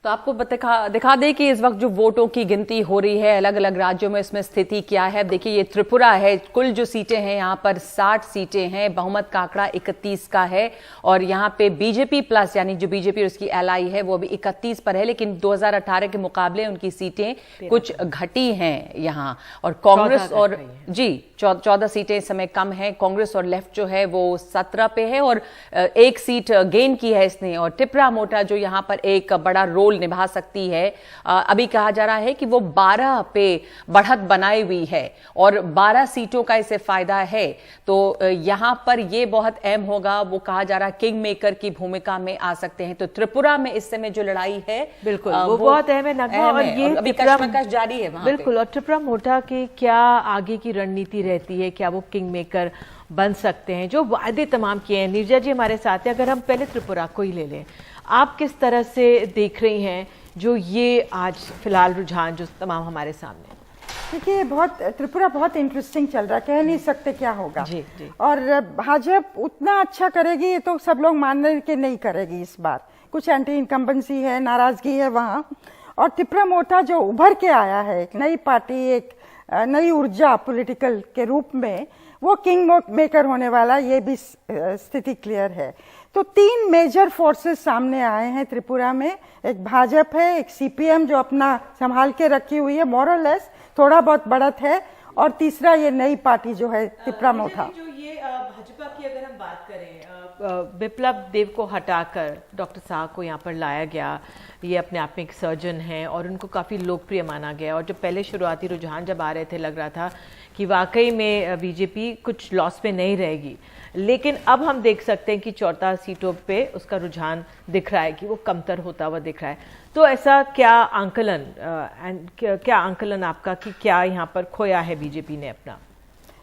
तो आपको दिखा दे कि इस वक्त जो वोटों की गिनती हो रही है अलग अलग राज्यों में, इसमें स्थिति क्या है। देखिए ये त्रिपुरा है, कुल जो सीटें हैं यहाँ पर 60 सीटें हैं, बहुमत का आंकड़ा 31 का है और यहाँ पे बीजेपी प्लस यानी जो बीजेपी और उसकी एलआई है वो भी 31 पर है, लेकिन 2018 के मुकाबले उनकी सीटें कुछ घटी हैं यहाँ। और कांग्रेस और 14 सीटें इस समय कम है। कांग्रेस और लेफ्ट जो है वो 17 पे है और एक सीट गेन की है इसने। और टिपरा मोटा जो यहाँ पर एक बड़ा रोल निभा सकती है, अभी कहा जा रहा है कि वो 12 पे बढ़त बनाई हुई है और 12 सीटों का इसे फायदा है। तो यहां पर ये बहुत अहम होगा, वो कहा जा रहा है किंग मेकर की भूमिका में आ सकते हैं। तो त्रिपुरा में इस समय जो लड़ाई है बिल्कुल वो बहुत अहम है नगमा, और ये अभी कशमकश जारी है वहां बिल्कुल। और त्रिपुरा मोटा की क्या आगे की रणनीति रहती है, क्या वो किंग मेकर बन सकते हैं? जो वादे तमाम किए हैं, नीरजा जी हमारे साथ है। अगर हम पहले त्रिपुरा को ही ले लें, आप किस तरह से देख रही हैं जो ये आज फिलहाल रुझान जो तमाम हमारे सामने? देखिए त्रिपुरा बहुत इंटरेस्टिंग चल रहा है, कह नहीं सकते क्या होगा। जी, जी। और भाजपा उतना अच्छा करेगी ये तो सब लोग मान रहे कि नहीं करेगी इस बार। कुछ एंटी इनकम्बेंसी है, नाराजगी है वहाँ। और त्रिपुरा मोटा जो उभर के आया है, एक नई पार्टी, एक नई ऊर्जा पॉलिटिकल के रूप में, वो किंग मेकर होने वाला, ये भी स्थिति क्लियर है। तो 3 मेजर फोर्सेस सामने आए हैं त्रिपुरा में। एक भाजपा है, एक सीपीएम जो अपना संभाल के रखी हुई है मोरलेस, थोड़ा बहुत बढ़त है, और तीसरा ये नई पार्टी जो है त्रिपुरा मोटा। जो ये भाजपा की अगर हम बात करें, बिप्लब देव को हटाकर डॉक्टर साह को यहाँ पर लाया गया। ये अपने आप में एक सर्जन हैं और उनको काफ़ी लोकप्रिय माना गया। और जो पहले शुरुआती रुझान जब आ रहे थे, लग रहा था कि वाकई में बीजेपी कुछ लॉस में नहीं रहेगी, लेकिन अब हम देख सकते हैं कि 14 सीटों पे उसका रुझान दिख रहा है कि वो कमतर होता हुआ दिख रहा है। तो ऐसा क्या आंकलन आपका कि क्या यहाँ पर खोया है बीजेपी ने अपना?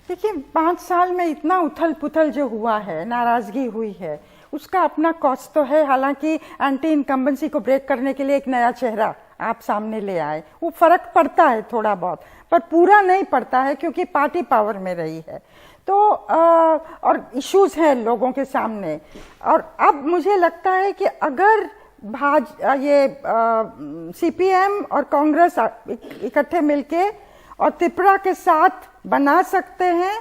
देखिए 5 साल में इतना उथल पुथल जो हुआ है, नाराजगी हुई है, उसका अपना कॉस्ट तो है। हालांकि एंटी इनकम्बेंसी को ब्रेक करने के लिए एक नया चेहरा आप सामने ले आए, वो फर्क पड़ता है थोड़ा बहुत, पर पूरा नहीं पड़ता है क्योंककि पार्टी पावर में रही है। तो और इश्यूज हैं लोगों के सामने। और अब मुझे लगता है कि अगर सीपीएम और कांग्रेस इकट्ठे मिलके और त्रिपुरा के साथ बना सकते हैं,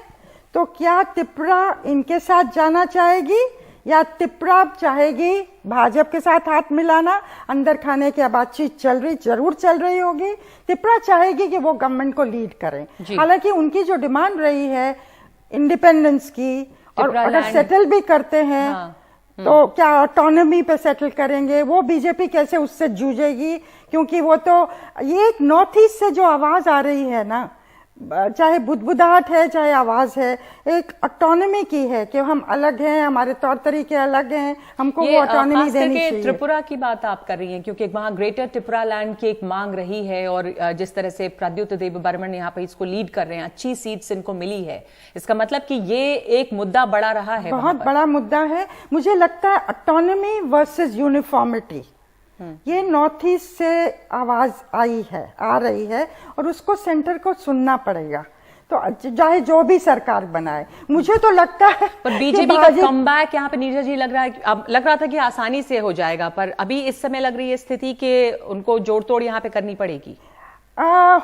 तो क्या त्रिपुरा इनके साथ जाना चाहेगी या त्रिपुरा चाहेगी भाजपा के साथ हाथ मिलाना? अंदर खाने की बातचीत जरूर चल रही होगी। त्रिपुरा चाहेगी कि वो गवर्नमेंट को लीड करें। हालांकि उनकी जो डिमांड रही है इंडिपेंडेंस की, और अगर सेटल भी करते हैं तो क्या ऑटोनॉमी पे सेटल करेंगे? वो बीजेपी कैसे उससे जूझेगी? क्योंकि वो तो ये एक नॉर्थ ईस्ट से जो आवाज आ रही है ना, चाहे बुदबुदाहट है चाहे आवाज है, एक ऑटोनॉमी की है कि हम अलग हैं, हमारे तौर तरीके अलग हैं, हमको वो ऑटोनॉमी देनी चाहिए। त्रिपुरा की बात आप कर रही हैं क्योंकि वहां ग्रेटर त्रिपुरा लैंड की एक मांग रही है और जिस तरह से प्रद्युत देवबर्मन यहाँ पे इसको लीड कर रहे हैं, अच्छी सीट्स इनको मिली है, इसका मतलब कि ये एक मुद्दा बड़ा रहा है, बहुत बड़ा मुद्दा है। मुझे लगता है ऑटोनॉमी वर्सेस यूनिफॉर्मिटी, ये नॉर्थ ईस्ट से आवाज आ रही है और उसको सेंटर को सुनना पड़ेगा। तो चाहे जो भी सरकार बनाए, मुझे तो लगता है पर बीजेपी का कमबैक यहाँ पे नीरज जी लग रहा था कि आसानी से हो जाएगा, पर अभी इस समय लग रही है स्थिति कि उनको जोड़ तोड़ यहाँ पे करनी पड़ेगी।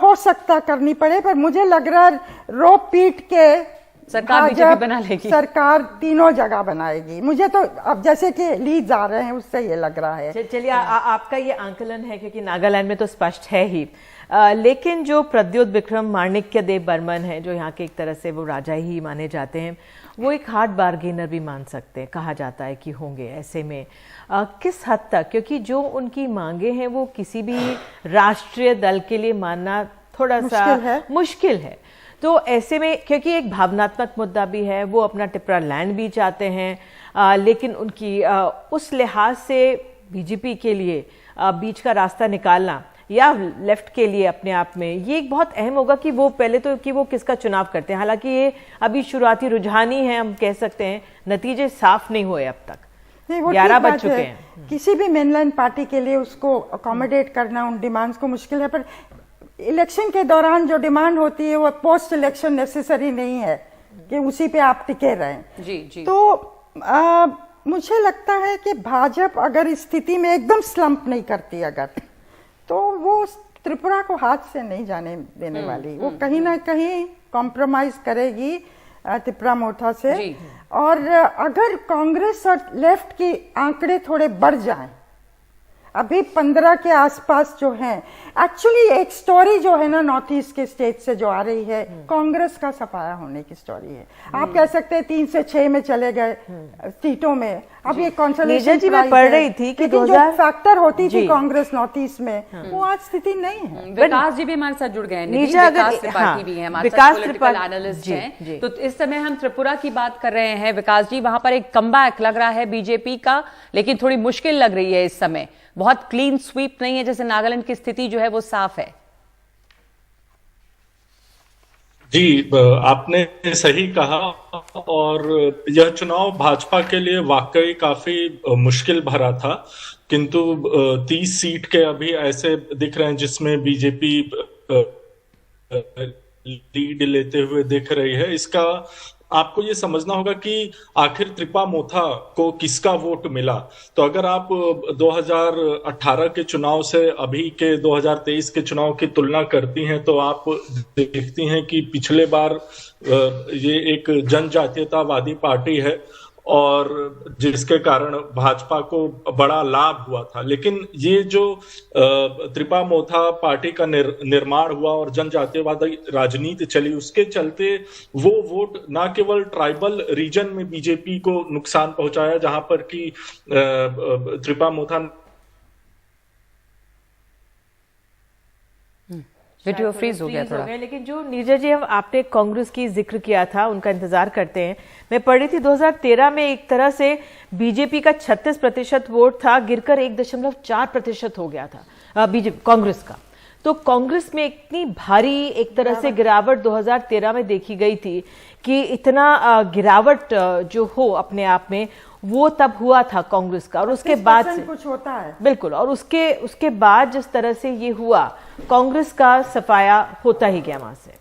हो सकता करनी पड़े, पर मुझे लग रहा है रोप पीट के सरकार बीजेपी बना लेगी, सरकार तीनों जगह बनाएगी। मुझे तो अब जैसे कि लीड्स आ रहे हैं उससे ये लग रहा है। चलिए आपका ये आंकलन है क्योंकि नागालैंड में तो स्पष्ट है ही, लेकिन जो प्रद्युत विक्रम माणिक्य देव बर्मन है, जो यहाँ के एक तरह से वो राजा ही माने जाते हैं, वो एक हार्ड बार्गेनर भी मान सकते हैं, कहा जाता है कि होंगे। ऐसे में किस हद तक, क्योंकि जो उनकी मांगे हैं वो किसी भी राष्ट्रीय दल के लिए मानना थोड़ा सा मुश्किल है, तो ऐसे में क्योंकि एक भावनात्मक मुद्दा भी है, वो अपना टिपरा लैंड भी चाहते हैं, लेकिन उनकी उस लिहाज से बीजेपी के लिए बीच का रास्ता निकालना या लेफ्ट के लिए अपने आप में ये एक बहुत अहम होगा कि वो पहले तो कि वो किसका चुनाव करते हैं। हालांकि ये अभी शुरुआती रुझान ही है, हम कह सकते हैं, नतीजे साफ नहीं हुए अब तक, 11 बज चुके हैं। किसी भी मेनलाइन पार्टी के लिए उसको अकोमोडेट करना उन डिमांड्स को मुश्किल है, पर इलेक्शन के दौरान जो डिमांड होती है वो पोस्ट इलेक्शन नेसेसरी नहीं है कि उसी पे आप टिके रहें। जी जी। तो मुझे लगता है कि भाजपा अगर इस स्थिति में एकदम स्लम्प नहीं करती अगर, तो वो त्रिपुरा को हाथ से नहीं जाने देने वाली। वो कहीं ना कहीं कॉम्प्रोमाइज करेगी त्रिपुरा मोर्चा से। और अगर कांग्रेस और लेफ्ट की आंकड़े थोड़े बढ़ जाएं, अभी 15 के आसपास जो हैं, एक्चुअली एक स्टोरी जो है ना नॉर्थ ईस्ट के स्टेट से जो आ रही है, कांग्रेस का सफाया होने की स्टोरी है। आप कह सकते हैं 3 से 6 में चले गए सीटों में। अब ये नीरजा जी मैं पढ़ रही थी कि 2000 फैक्टर होती थी कांग्रेस नॉर्थ ईस्ट में, वो आज स्थिति नहीं है। विकास जी भी हमारे साथ जुड़ गए हैं, विकास त्रिपाठी भी हैं हमारे साथ, पॉलिटिकल एनालिस्ट हैं। तो इस समय हम त्रिपुरा की बात कर रहे हैं। विकास जी, वहां पर एक कमबैक लग रहा है बीजेपी का, लेकिन थोड़ी मुश्किल लग रही है इस समय। बहुत क्लीन स्वीप नहीं है, जैसे नागालैंड की स्थिति जो है वो साफ है। जी, आपने सही कहा, और यह चुनाव भाजपा के लिए वाकई काफी मुश्किल भरा था, किंतु 30 सीट के अभी ऐसे दिख रहे हैं जिसमें बीजेपी लीड लेते हुए दिख रही है। इसका आपको ये समझना होगा कि आखिर त्रिपा मोथा को किसका वोट मिला। तो अगर आप 2018 के चुनाव से अभी के 2023 के चुनाव की तुलना करती हैं, तो आप देखती हैं कि पिछले बार ये एक जनजातीयतावादी पार्टी है और जिसके कारण भाजपा को बड़ा लाभ हुआ था। लेकिन ये जो त्रिपा मोथा पार्टी का निर्माण हुआ और जनजातीयवादी राजनीति चली, उसके चलते वो वोट ना केवल ट्राइबल रीजन में बीजेपी को नुकसान पहुंचाया, जहां पर कि त्रिपा मोथा वीडियो फ्रीज हो गया थोड़ा। लेकिन जो नीरजा जी आपने कांग्रेस की जिक्र किया था, उनका इंतजार करते हैं। मैं पढ़ रही थी 2013 में एक तरह से बीजेपी का 36% वोट था, गिरकर 1.4% हो गया था बीजेपी कांग्रेस का। तो कांग्रेस में इतनी भारी एक तरह से गिरावट 2013 में देखी गई थी कि इतना गिरावट जो हो अपने आप में, वो तब हुआ था कांग्रेस का। और उसके बाद से कुछ होता है, बिल्कुल, और उसके बाद जिस तरह से ये हुआ, कांग्रेस का सफाया होता ही गया वहां से।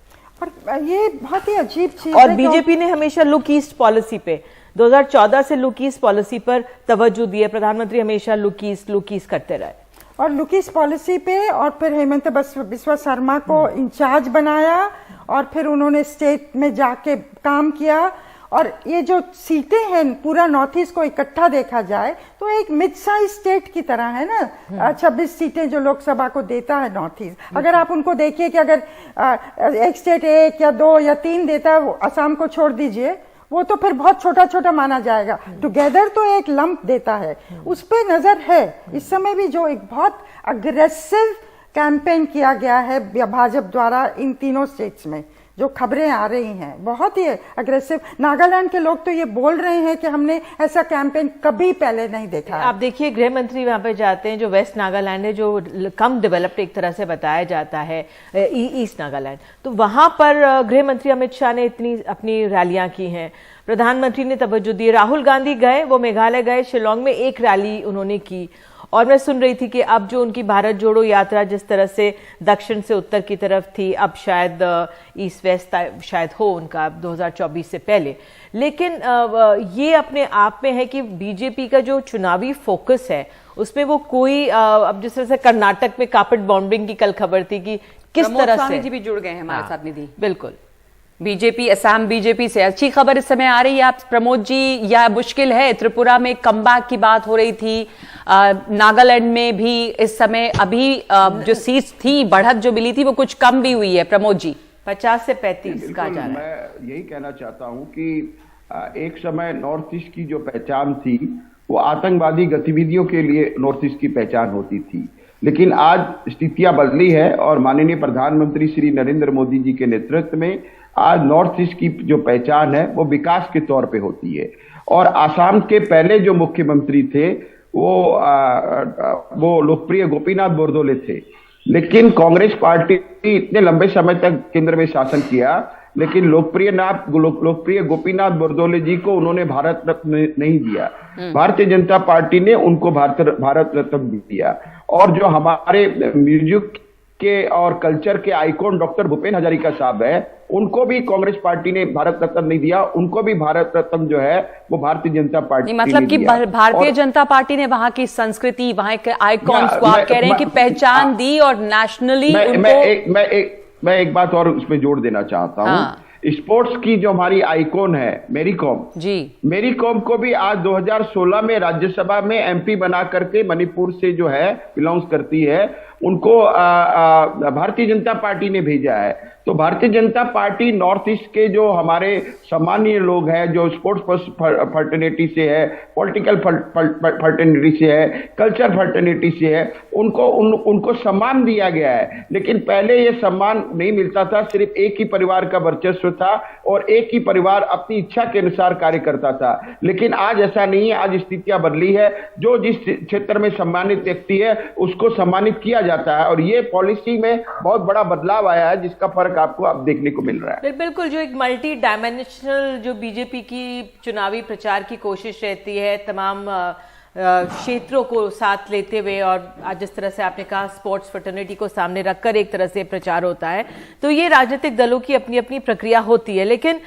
और ये बहुत ही अजीब चीज और बीजेपी ने हमेशा लुक ईस्ट पॉलिसी पे 2014 से लुक ईस्ट पॉलिसी पर तवज्जो दी है। प्रधानमंत्री हमेशा लुक ईस्ट करते रहे, और लुक ईस्ट पॉलिसी पे, और फिर हेमंत बिस्वा शर्मा को इंचार्ज बनाया, और फिर उन्होंने स्टेट में जाके काम किया। और ये जो सीटें हैं पूरा नॉर्थ ईस्ट को इकट्ठा देखा जाए तो एक मिड साइज स्टेट की तरह है ना। 26 सीटें जो लोकसभा को देता है नॉर्थ ईस्ट, अगर आप उनको देखिए कि अगर एक स्टेट 1 या 2 या 3 देता है, असम को छोड़ दीजिए, वो तो फिर बहुत छोटा छोटा माना जाएगा। टुगेदर तो एक लंप देता है, उस पर नजर है। इस समय भी जो एक बहुत अग्रेसिव कैंपेन किया गया है भाजपा द्वारा इन तीनों स्टेट्स में, जो खबरें आ रही हैं बहुत ही अग्रेसिव। नागालैंड के लोग तो ये बोल रहे हैं कि हमने ऐसा कैंपेन कभी पहले नहीं देखा। आप देखिए, गृह मंत्री वहां पे जाते हैं, जो वेस्ट नागालैंड है, जो कम डेवलप्ड एक तरह से बताया जाता है, ईस्ट नागालैंड, तो वहां पर गृह मंत्री अमित शाह ने इतनी अपनी रैलियां की हैं। प्रधानमंत्री ने तवज्जो दी। राहुल गांधी गए, वो मेघालय गए, शिलोंग में एक रैली उन्होंने की। और मैं सुन रही थी कि अब जो उनकी भारत जोड़ो यात्रा जिस तरह से दक्षिण से उत्तर की तरफ थी, अब शायद ईस्ट वेस्ट शायद हो उनका 2024 से पहले। लेकिन ये अपने आप में है कि बीजेपी का जो चुनावी फोकस है उसमें वो कोई, अब जिस तरह से कर्नाटक में कार्पेट बाउंड्रिंग की कल खबर थी कि किस तरह से। जी भी जुड़ गए हैं हमारे साथ। निधि, बिल्कुल, बीजेपी असम बीजेपी से अच्छी खबर इस समय आ रही है आप प्रमोद जी, या मुश्किल है? त्रिपुरा में कमबैक की बात हो रही थी, नागालैंड में भी इस समय अभी जो सीट्स थी, बढ़त जो मिली थी, वो कुछ कम भी हुई है। प्रमोद जी, 50 से 35 कहा जा रहा है। मैं यही कहना चाहता हूं कि एक समय नॉर्थ ईस्ट की जो पहचान थी, वो आतंकवादी गतिविधियों के लिए नॉर्थ ईस्ट की पहचान होती थी। लेकिन आज स्थितियां बदली है और माननीय प्रधानमंत्री श्री नरेंद्र मोदी जी के नेतृत्व में आज नॉर्थ ईस्ट की जो पहचान है वो विकास के तौर पे होती है। और आसाम के पहले जो मुख्यमंत्री थे वो लोकप्रिय गोपीनाथ बोरदोले थे। लेकिन कांग्रेस पार्टी इतने लंबे समय तक केंद्र में शासन किया, लेकिन लोकप्रिय गोपीनाथ बोरदोले जी को उन्होंने भारत रत्न नहीं दिया। भारतीय जनता पार्टी ने उनको भारत रत्न दिया। और जो हमारे म्यूजिक के और कल्चर के आइकॉन डॉक्टर भूपेन हजारिका साहब है, उनको भी कांग्रेस पार्टी ने भारत रत्न नहीं दिया, उनको भी भारत रत्न जो है वो भारतीय जनता पार्टी ने मतलब कि भारतीय जनता पार्टी ने वहां की संस्कृति, वहां के आइकॉन्स को आप कह रहे हैं कि पहचान दी और नेशनली मैं एक बात और उसमें जोड़ देना चाहता हूं। स्पोर्ट्स की जो हमारी आइकॉन है मैरी कॉम जी, मैरी कॉम को भी आज 2016 में राज्यसभा में एमपी बना करके मणिपुर से जो है बिलोंग्स करती है, उनको भारतीय जनता पार्टी ने भेजा है। तो Bharatiya Janata party north east के जो हमारे सम्मानीय लोग हैं, जो स्पोर्ट्स फर्टर्निटी से है, पॉलिटिकल फर्टर्निटी से है, कल्चर फर्टर्निटी से है, उनको सम्मान दिया गया है। लेकिन पहले ये सम्मान नहीं मिलता था, सिर्फ एक ही परिवार का वर्चस्व था और एक ही परिवार अपनी इच्छा के अनुसार कार्य करता था। लेकिन आज ऐसा नहीं है, आज स्थितियां बदली है। जो जिस क्षेत्र में सम्मानित व्यक्ति है उसको सम्मानित किया जाता है और ये पॉलिसी में बहुत बड़ा बदलाव आया है, जिसका फर्क आपको अब देखने को मिल रहा है। बिल्कुल, जो एक मल्टी डायमेंशनल जो बीजेपी की चुनावी प्रचार की कोशिश रहती है, तमाम क्षेत्रों को साथ लेते हुए, और आज जिस तरह से आपने कहा स्पोर्ट्स फ्रेटर्निटी को सामने रखकर एक तरह से प्रचार होता है, तो ये राजनीतिक दलों की अपनी अपनी प्रक्रिया होती है। लेकिन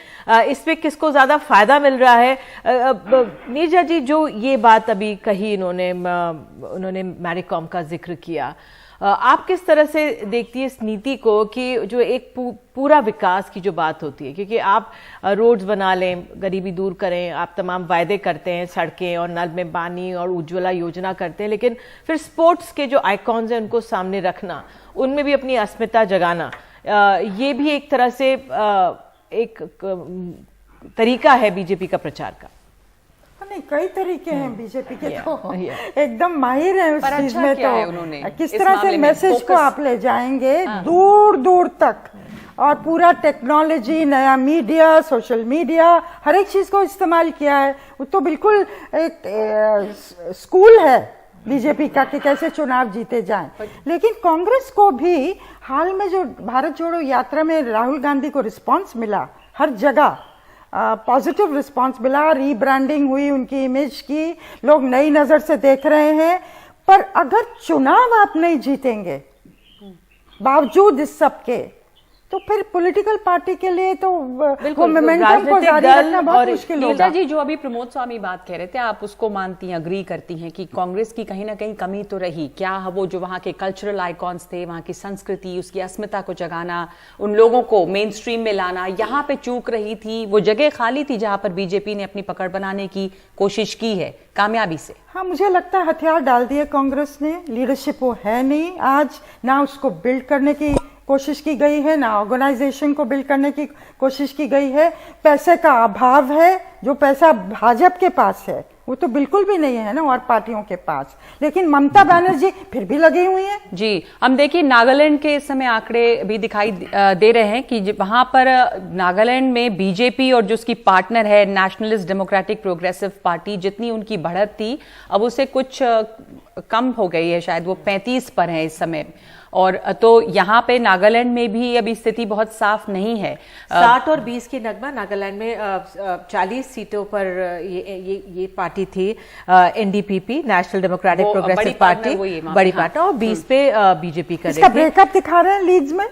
इसमें किसको ज्यादा फायदा मिल रहा है? नीरजा जी, जो ये बात अभी कही उन्होंने मैरी कॉम का जिक्र किया, आप किस तरह से देखती है इस नीति को कि जो एक पूरा विकास की जो बात होती है, क्योंकि आप रोड्स बना लें, गरीबी दूर करें, आप तमाम वायदे करते हैं, सड़कें और नल में पानी और उज्ज्वला योजना करते हैं, लेकिन फिर स्पोर्ट्स के जो आइकॉन्स हैं उनको सामने रखना, उनमें भी अपनी अस्मिता जगाना, ये भी एक तरह से एक तरीका है बीजेपी का प्रचार का। नहीं, कई तरीके हैं बीजेपी के, तो एकदम माहिर है उस चीज में। तो किस तरह से मैसेज को आप ले जाएंगे दूर दूर तक, और पूरा टेक्नोलॉजी, नया मीडिया, सोशल मीडिया, हर एक चीज को इस्तेमाल किया है। वो तो बिल्कुल एक स्कूल है बीजेपी का कि कैसे चुनाव जीते जाएं। लेकिन कांग्रेस को भी हाल में जो भारत जोड़ो यात्रा में राहुल गांधी को रिस्पांस मिला, हर जगह पॉजिटिव रिस्पांस मिला, रीब्रांडिंग हुई उनकी इमेज की, लोग नई नजर से देख रहे हैं। पर अगर चुनाव आप नहीं जीतेंगे बावजूद इस सब के, तो फिर पॉलिटिकल पार्टी के लिए तो वो मोमेंटम को जारी रखना बहुत मुश्किल होगा। नीरजा जी, जो अभी प्रमोद स्वामी बात कह रहे थे, आप उसको मानती हैं, अग्री करती हैं कि कांग्रेस की कहीं ना कहीं कमी तो रही क्या? वो जो वहां के कल्चरल आइकॉन्स थे, वहां की संस्कृति, उसकी अस्मिता को जगाना, उन लोगों को मेन स्ट्रीम में लाना, यहाँ पे चूक रही थी, वो जगह खाली थी जहां पर बीजेपी ने अपनी पकड़ बनाने की कोशिश की है कामयाबी से। हाँ, मुझे लगता है हथियार डाल दिए कांग्रेस ने, लीडरशिप वो है नहीं आज, ना उसको बिल्ड करने की कोशिश की गई है, ना ऑर्गेनाइजेशन को बिल्ड करने की कोशिश की गई है। पैसे का अभाव है, जो पैसा भाजपा के पास है वो तो बिल्कुल भी नहीं है ना और पार्टियों के पास। लेकिन ममता बनर्जी फिर भी लगी हुई है। जी, हम देखिए नागालैंड के इस समय आंकड़े भी दिखाई दे रहे हैं कि वहां पर नागालैंड में बीजेपी और जो उसकी पार्टनर है नेशनलिस्ट डेमोक्रेटिक प्रोग्रेसिव पार्टी, जितनी उनकी बढ़त थी अब उसे कुछ कम हो गई है, शायद वो 35 पर है इस समय। और तो यहाँ पे नागालैंड में भी अभी स्थिति बहुत साफ नहीं है। 60 और 20 की नगमा नागालैंड में 40 सीटों पर ये पार्टी थी, NDPP, national democratic progressive party, बड़ी पार्टी, और 20 पे बीजेपी कर रही थी। ब्रेकअप दिखा रहे हैं लीड्स में।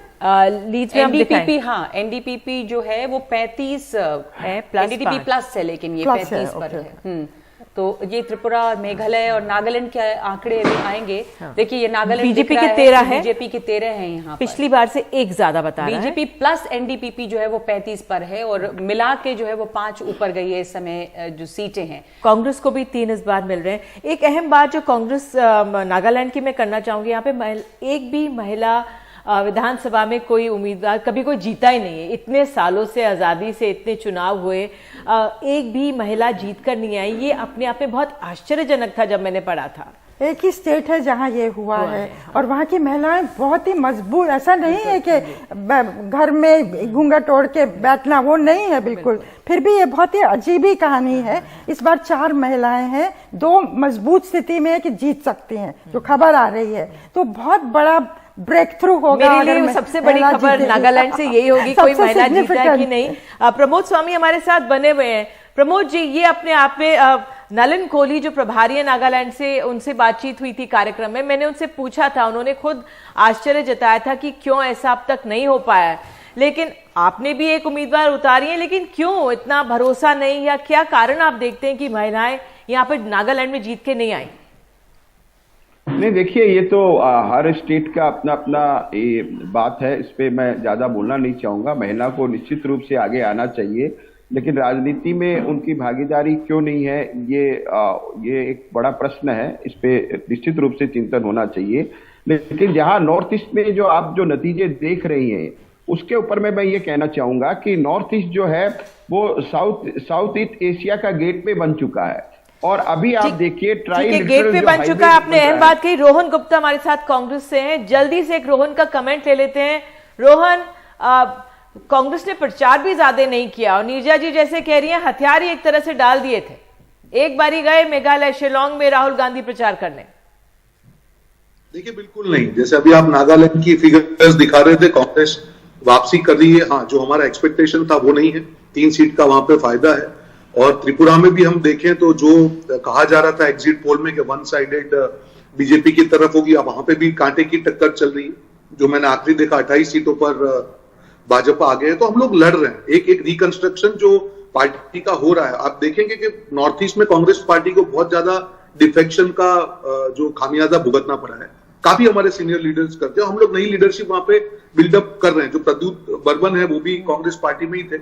लीड्स में एनडीपीपी, हाँ एनडीपीपी जो है वो 35 है, एनडीपीपी प्लस है, लेकिन ये 35 पर है। तो ये त्रिपुरा, मेघालय और नागालैंड के आंकड़े अभी आएंगे। हाँ। देखिए ये नागालैंड बीजेपी के 13 है, बीजेपी के 13 है यहाँ पिछली बार से एक ज्यादा बता रहा है। बीजेपी प्लस एनडीपीपी जो है वो 35 पर है और मिला के जो है वो 5 ऊपर गई है इस समय जो सीटें हैं। कांग्रेस को भी 3 इस बार मिल रहे हैं। एक अहम बात जो कांग्रेस नागालैंड की मैं करना चाहूंगी, यहाँ पे एक भी महिला विधानसभा में कोई उम्मीदवार कभी कोई जीता ही नहीं है। इतने सालों से, आजादी से इतने चुनाव हुए, एक भी महिला जीत कर नहीं आई। ये अपने आप में बहुत आश्चर्यजनक था जब मैंने पढ़ा था। एक ही स्टेट है जहां ये हुआ है और वहां की महिलाएं बहुत ही मजबूत, ऐसा नहीं है कि घर में घूंघट ओढ़ के बैठना, वो नहीं है बिल्कुल। फिर भी ये बहुत ही अजीब ही कहानी है। इस बार 4 महिलाएं हैं, 2 मजबूत स्थिति में है कि जीत सकती हैं, जो खबर आ रही है। तो बहुत बड़ा ब्रेक थ्रू होगा। मेरे लिए सबसे बड़ी खबर नागालैंड से यही होगी, कोई महिला जीता है कि नहीं। प्रमोद स्वामी हमारे साथ बने हुए हैं। प्रमोद जी, ये अपने आप में नलिन कोहली जो प्रभारी है नागालैंड से, उनसे बातचीत हुई थी कार्यक्रम में, मैंने उनसे पूछा था, उन्होंने खुद आश्चर्य जताया था कि क्यों ऐसा अब तक नहीं हो पाया है। लेकिन आपने भी एक उम्मीदवार उतारी है, लेकिन क्यों इतना भरोसा नहीं, या क्या कारण आप देखते हैं कि महिलाएं यहाँ पर नागालैंड में जीत के नहीं आई? नहीं, देखिए, ये तो हर स्टेट का अपना अपना ये बात है, इस पे मैं ज्यादा बोलना नहीं चाहूंगा। महिला को निश्चित रूप से आगे आना चाहिए, लेकिन राजनीति में उनकी भागीदारी क्यों नहीं है, ये एक बड़ा प्रश्न है। इस पे निश्चित रूप से चिंतन होना चाहिए। लेकिन जहां नॉर्थ ईस्ट में जो आप जो नतीजे देख रही हैं, उसके ऊपर मैं ये कहना चाहूंगा कि नॉर्थ ईस्ट जो है वो साउथ ईस्ट एशिया का गेट पे बन चुका है। और अभी आप देखिए गेट पे बन चुका है। आपने अहम बात कही। रोहन गुप्ता हमारे साथ कांग्रेस से हैं, जल्दी से एक रोहन का कमेंट ले लेते हैं। रोहन, कांग्रेस ने प्रचार भी ज्यादा नहीं किया और नीरजा जी जैसे कह रही हैं हथियार ही एक तरह से डाल दिए थे। एक बारी गए मेघालय शिलोंग में राहुल गांधी प्रचार करने। देखिए, बिल्कुल नहीं। जैसे अभी आप नागालैंड की फिगर्स दिखा रहे थे, कांग्रेस वापसी कर रही है। हाँ, जो हमारा एक्सपेक्टेशन था वो नहीं है। 3 सीट का वहां पे फायदा है। और त्रिपुरा में भी हम देखें तो जो कहा जा रहा था एग्जिट पोल में कि वन साइडेड बीजेपी की तरफ होगी, अब वहां पे भी कांटे की टक्कर चल रही है। जो मैंने आखिरी देखा 28 सीटों पर भाजपा आ गए। तो हम लोग लड़ रहे हैं। एक रिकंस्ट्रक्शन जो पार्टी का हो रहा है। आप देखेंगे कि नॉर्थ ईस्ट में कांग्रेस पार्टी को बहुत ज्यादा डिफेक्शन का जो खामियाजा भुगतना पड़ा है। काफी हमारे सीनियर लीडर्स करते हैं। हम लोग नई लीडरशिप वहां पे बिल्डअप कर रहे हैं। जो प्रद्युत बर्मन है वो भी कांग्रेस पार्टी में ही थे।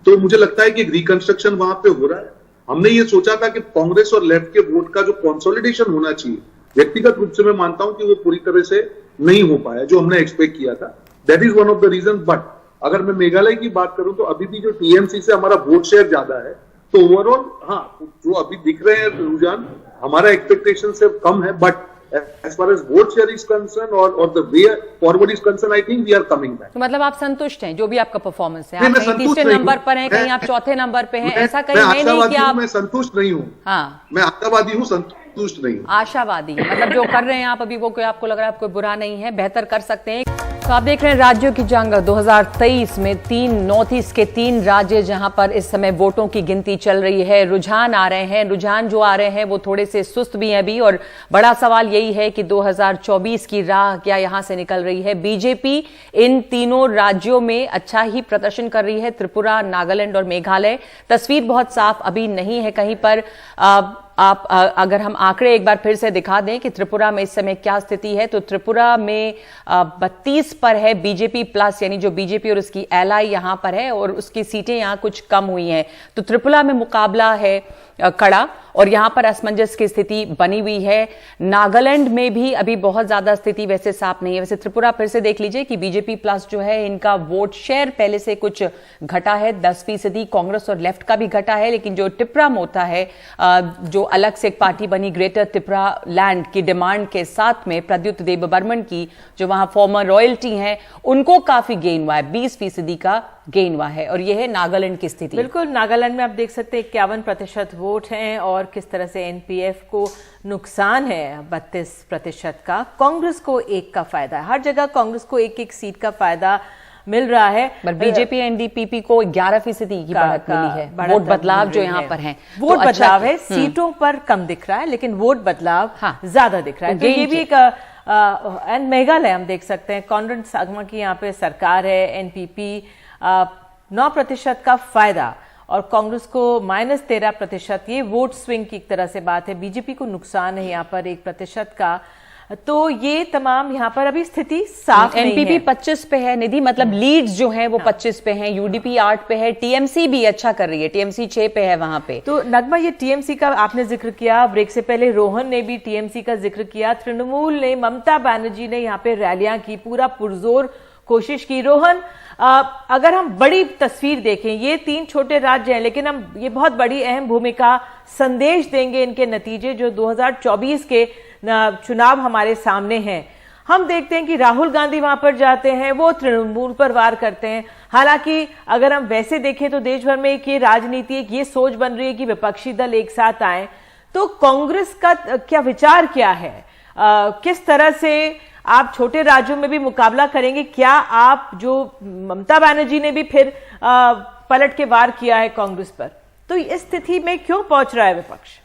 तो मुझे लगता है कि रिकंस्ट्रक्शन वहां पे हो रहा है। हमने ये सोचा था कि कांग्रेस और लेफ्ट के वोट का जो कंसोलिडेशन होना चाहिए, व्यक्तिगत रूप से मैं मानता हूं कि वो पूरी तरह से नहीं हो पाया जो हमने एक्सपेक्ट किया था। That is one of the reason. But अगर मैं मेघालय की बात करूं तो अभी भी जो टीएमसी से हमारा वोट शेयर ज्यादा है। तो ओवरऑल हाँ, जो अभी दिख रहे हैं रुझान हमारा एक्सपेक्टेशन से कम है। But as far as vote share is concerned or the way forward is concerned, I think we are coming back. तो मतलब आप संतुष्ट हैं जो भी आपका परफॉर्मेंस है? आप कहीं तीसरे नंबर पर हैं, कहीं आप चौथे नंबर पे हैं, ऐसा कहीं है नहीं कि आप? मैं संतुष्ट नहीं हूँ। हाँ, मैं आशावादी हूँ, संतुष्ट नहीं हूँ। आशावादी मतलब जो कर रहे हैं आप अभी वो कोई आपको लग रहा है कोई बुरा नहीं है, बेहतर कर सकते हैं। तो आप देख रहे हैं राज्यों की जंग 2023 में 3 नॉर्थ ईस्ट के 3 राज्य जहां पर इस समय वोटों की गिनती चल रही है। रुझान आ रहे हैं, रुझान जो आ रहे हैं वो थोड़े से सुस्त भी हैं अभी। और बड़ा सवाल यही है कि 2024 की राह क्या यहां से निकल रही है? बीजेपी इन तीनों राज्यों में अच्छा ही प्रदर्शन कर रही है, त्रिपुरा, नागालैंड और मेघालय। तस्वीर बहुत साफ अभी नहीं है कहीं पर। आप अगर हम आंकड़े एक बार फिर से दिखा दें कि त्रिपुरा में इस समय क्या स्थिति है, तो त्रिपुरा में 32 पर है बीजेपी प्लस, यानी जो बीजेपी और उसकी एलआई यहां पर है, और उसकी सीटें यहां कुछ कम हुई हैं। तो त्रिपुरा में मुकाबला है कड़ा और यहां पर असमंजस की स्थिति बनी हुई है। नागालैंड में भी अभी बहुत ज्यादा स्थिति वैसे साफ नहीं है। वैसे त्रिपुरा फिर से देख लीजिए कि बीजेपी प्लस जो है इनका वोट शेयर पहले से कुछ घटा है, 10%। कांग्रेस और लेफ्ट का भी घटा है। लेकिन जो टिप्रा मोथा है, जो अलग से एक पार्टी बनी ग्रेटर त्रिपुरा लैंड की डिमांड के साथ में प्रद्युत देबबर्मन की जो वहां फॉर्मर रॉयल्टी हैं, उनको काफी गेन हुआ है, 20% का गेन हुआ है। और यह है नागालैंड की स्थिति। बिल्कुल, नागालैंड में आप देख सकते हैं 51% वोट हैं और किस तरह से एनपीएफ को नुकसान है 32% का। कांग्रेस को 1 का फायदा है। हर जगह कांग्रेस को 1-1 सीट का फायदा मिल रहा है। पर बीजेपी एनडीपीपी को 11% की बढ़त मिली है। वोट बदलाव जो यहाँ पर है, वोट तो बदलाव है, सीटों पर कम दिख रहा है लेकिन वोट बदलाव ज्यादा दिख रहा है। तो ये भी एक एंड मेघालय हम देख सकते हैं, कॉन्रेड सागमा की यहाँ पे सरकार है, एनपीपी 9% का फायदा और कांग्रेस को -13%। ये वोट स्विंग की एक तरह से बात है। बीजेपी को नुकसान है यहाँ पर 1% का। तो ये तमाम यहाँ पर अभी स्थिति साफ नहीं है। एनपीपी 25 पे है निधि, मतलब लीड्स जो है वो 25 पे हैं, यूडीपी 8 पे है, टीएमसी भी अच्छा कर रही है, टीएमसी 6 पे है वहां पे। तो नगमा, ये टीएमसी का आपने जिक्र किया, ब्रेक से पहले रोहन ने भी टीएमसी का जिक्र किया। तृणमूल ने, ममता बनर्जी ने यहाँ पे रैलियां की, पूरा पुरजोर कोशिश की। रोहन, अगर हम बड़ी तस्वीर देखें, ये 3 छोटे राज्य हैं लेकिन हम ये बहुत बड़ी अहम भूमिका संदेश देंगे इनके नतीजे जो 2024 के चुनाव हमारे सामने हैं। हम देखते हैं कि राहुल गांधी वहां पर जाते हैं, वो तृणमूल पर वार करते हैं। हालांकि अगर हम वैसे देखें तो देश भर में एक ये राजनीति, एक ये सोच बन रही है कि विपक्षी दल एक साथ आए। तो कांग्रेस का क्या विचार क्या है? किस तरह से आप छोटे राज्यों में भी मुकाबला करेंगे? क्या आप, जो ममता बनर्जी ने भी फिर पलट के वार किया है कांग्रेस पर, तो इस स्थिति में क्यों पहुंच रहा है विपक्ष?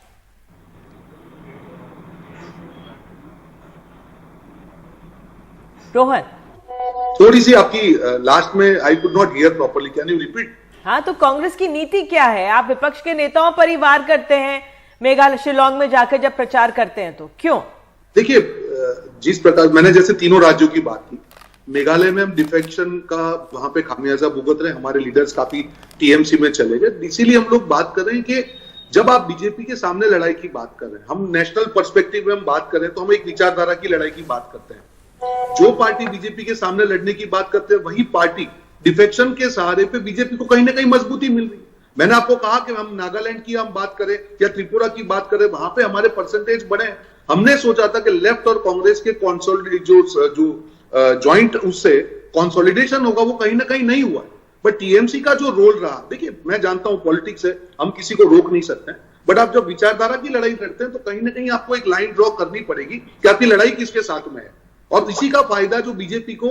रोहन, थोड़ी सी आपकी लास्ट में I could not here properly, can you repeat? हाँ, तो कांग्रेस की नीति क्या है? आप विपक्ष के नेताओं पर ही वार करते हैं, मेघालय शिलोंग में जाकर जब प्रचार करते हैं तो क्यों? देखिए, जिस प्रकार मैंने जैसे तीनों राज्यों की बात की, मेघालय में हम डिफेक्शन का वहां पे खामियाजा भुगत रहे हैं, हमारे लीडर्स काफी टीएमसी में चले गए, इसीलिए हम लोग बात कर रहे हैं कि जब आप बीजेपी के सामने लड़ाई की बात कर रहे हैं, हम नेशनल पर्सपेक्टिव में हम बात कर रहे हैं, तो हम एक विचारधारा की लड़ाई की बात करते हैं। जो पार्टी बीजेपी के सामने लड़ने की बात करते हैं, वही पार्टी डिफेक्शन के सहारे पे बीजेपी को कहीं ना कहीं मजबूती मिल रही है। मैंने आपको कहा कि हम नागालैंड की हम बात करें या त्रिपुरा की बात करें, वहां पे हमारे परसेंटेज बढ़े। हमने सोचा था कि लेफ्ट और कांग्रेस के जो ज्वाइंट उससे कंसोलिडेशन होगा, वो कहीं ना कहीं नहीं हुआ। बट टीएमसी का जो रोल रहा, देखिए मैं जानता हूं पॉलिटिक्स है, हम किसी को रोक नहीं सकते हैं, बट आप जब विचारधारा की लड़ाई लड़ते हैं तो कहीं ना कहीं आपको एक लाइन ड्रॉ करनी पड़ेगी कि आपकी लड़ाई किसके साथ में है। और इसी का फायदा जो बीजेपी को,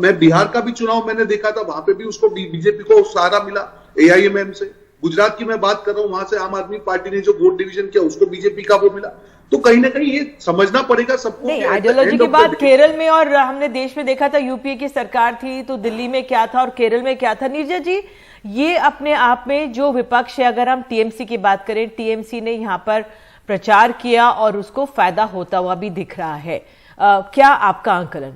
मैं बिहार का भी चुनाव मैंने देखा था, वहां पे भी उसको बीजेपी को सहारा मिला एआईएमएम से। गुजरात की मैं बात कर रहा हूं, वहां से आम आदमी पार्टी ने जो वोट डिवीजन किया उसको बीजेपी का वो मिला। तो कहीं ना कहीं ये समझना पड़ेगा सबको। नहीं, आइडियोलॉजी की बात केरल में, और हमने देश में देखा था, यूपीए की सरकार थी तो दिल्ली में क्या था और केरल में क्या था। नीरजा जी, ये अपने आप में जो विपक्ष है, अगर हम टीएमसी की बात करें, टीएमसी ने यहाँ पर प्रचार किया और उसको फायदा होता हुआ भी दिख रहा है, क्या आपका आंकलन?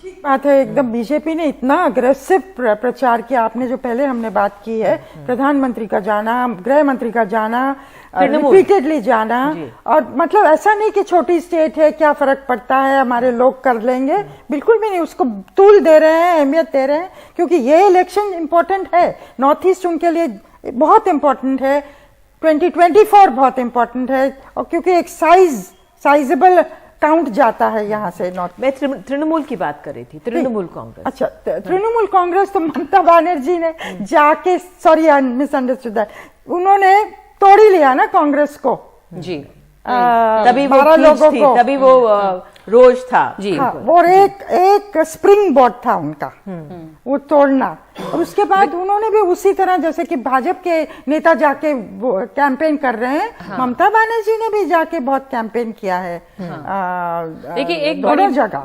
ठीक बात है एकदम। बीजेपी ने इतना अग्रेसिव प्रचार किया, आपने जो पहले हमने बात की है, प्रधानमंत्री का जाना, गृह मंत्री का जाना, रिपीटेडली जाना, और मतलब ऐसा नहीं कि छोटी स्टेट है क्या फर्क पड़ता है, हमारे लोग कर लेंगे, बिल्कुल भी नहीं। उसको तूल दे रहे हैं, अहमियत दे रहे हैं, क्योंकि ये इलेक्शन इंपॉर्टेंट है, नॉर्थ ईस्ट उनके लिए बहुत इंपॉर्टेंट है, 2024 बहुत इंपॉर्टेंट है, और क्योंकि एक साइजेबल काउंट जाता है यहाँ से नॉर्थ। मैं तृणमूल की बात कर रही थी, तृणमूल कांग्रेस। अच्छा, तृणमूल कांग्रेस तो ममता बनर्जी ने जाके, सॉरी आई मिसअंडरस्टूड दैट, उन्होंने तोड़ ही लिया ना कांग्रेस को जी। तभी वो लोगों को, तभी वो रोज था जी। हाँ, वो एक स्प्रिंग बोर्ड था उनका, वो तोड़ना। और उसके बाद उन्होंने भी उसी तरह, जैसे कि भाजपा के नेता जाके वो कैंपेन कर रहे हैं, ममता बनर्जी ने भी जाके बहुत कैंपेन किया है। देखिए, एक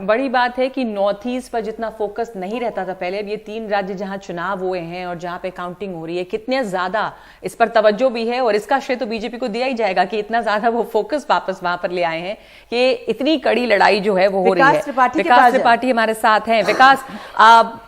बड़ी बात है कि नॉर्थ ईस्ट पर जितना फोकस नहीं रहता था पहले, अब ये 3 राज्य जहां चुनाव हुए हैं और जहां पे काउंटिंग हो रही है, कितने ज्यादा इस पर तवज्जो भी है, और इसका श्रेय तो बीजेपी को दिया ही जाएगा कि इतना ज्यादा वो फोकस वापस वहां पर ले आए हैं कि इतनी कड़ी लड़ाई जो है वो हो रही है। विकास त्रिपाठी हमारे साथ हैं। विकास,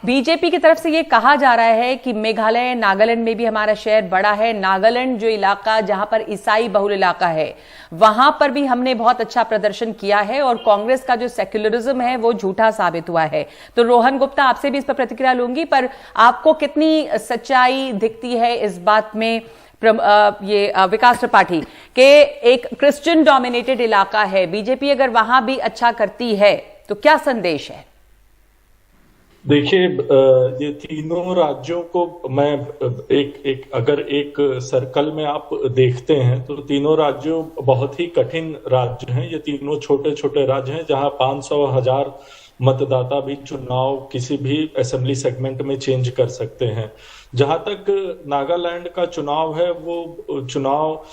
बीजेपी की तरफ से ये कहा जा रहा है कि मेघालय, नागालैंड में भी हमारा शहर बड़ा है, नागालैंड जो इलाका जहां पर ईसाई बहुल इलाका है, वहां पर भी हमने बहुत अच्छा प्रदर्शन किया है, और कांग्रेस का जो सेक्युलरिज्म है वो झूठा साबित हुआ है। तो रोहन गुप्ता, आपसे भी इस पर प्रतिक्रिया लूंगी, पर आपको कितनी सच्चाई दिखती है इस बात में? ये विकास त्रिपाठी के एक क्रिश्चियन डोमिनेटेड इलाका है, बीजेपी अगर वहां भी अच्छा करती है तो क्या संदेश है? देखिए, ये तीनों राज्यों को मैं अगर एक सर्कल में आप देखते हैं तो तीनों राज्यों बहुत ही कठिन राज्य हैं। ये तीनों छोटे छोटे राज्य हैं जहां 500,000 मतदाता भी चुनाव किसी भी असेंबली सेगमेंट में चेंज कर सकते हैं। जहां तक नागालैंड का चुनाव है, वो चुनाव